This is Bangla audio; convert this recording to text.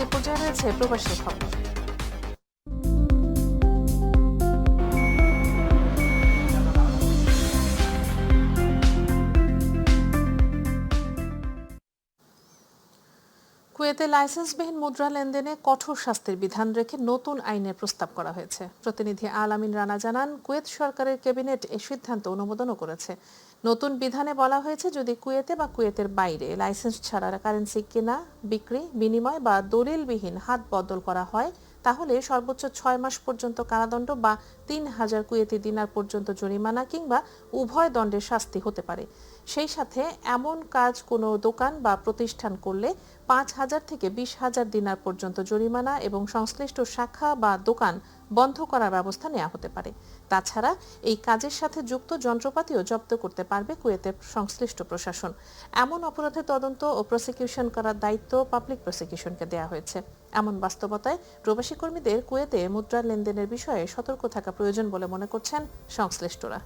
এ পর্যায়ে রয়েছে প্রবাসী খবর। কুয়েতে লাইসেন্সবিহীন মুদ্রা লেনদেনে কঠোর শাস্তির বিধান রেখে নতুন আইনের প্রস্তাব করা হয়েছে। প্রতিনিধি আল আমিন রানা জানান, কুয়েত সরকারের ক্যাবিনেট এ সিদ্ধান্ত অনুমোদনও করেছে। নতুন বিধানে বলা হয়েছে, যদি কুয়েতে বা কুয়েতের বাইরে লাইসেন্স ছাড়া কারেন্সি কেনা, বিক্রি, বিনিময় বা দলিলবিহীন হাত বদল করা হয়, তাহলে সর্বোচ্চ 6 মাস পর্যন্ত কারাদণ্ড বা 3000 কুয়েতি দিনার পর্যন্ত জরিমানা কিংবা উভয় দণ্ডের শাস্তি হতে পারে। সেই সাথে এমন কাজ কোনো দোকান বা প্রতিষ্ঠান করলে 5000 থেকে 20,000 দিনার পর্যন্ত জরিমানা এবং সংশ্লিষ্ট শাখা বা দোকান বন্ধ করার ব্যবস্থা নেওয়া হতে পারে। তাছাড়া এই কাজের সাথে যুক্ত যন্ত্রপাতিও জব্দ করতে পারবে কুয়েতের সংশ্লিষ্ট প্রশাসন। এমন অপরাধের তদন্ত ও প্রসিকিউশন করার দায়িত্ব পাবলিক প্রসিকিউশনকে দেওয়া হয়েছে। এমন বাস্তবতায় প্রবাসী কর্মীদের কুয়েতে মুদ্রা লেনদেনের বিষয়ে সতর্ক থাকা প্রয়োজন বলে মনে করছেন সংশ্লিষ্টরা।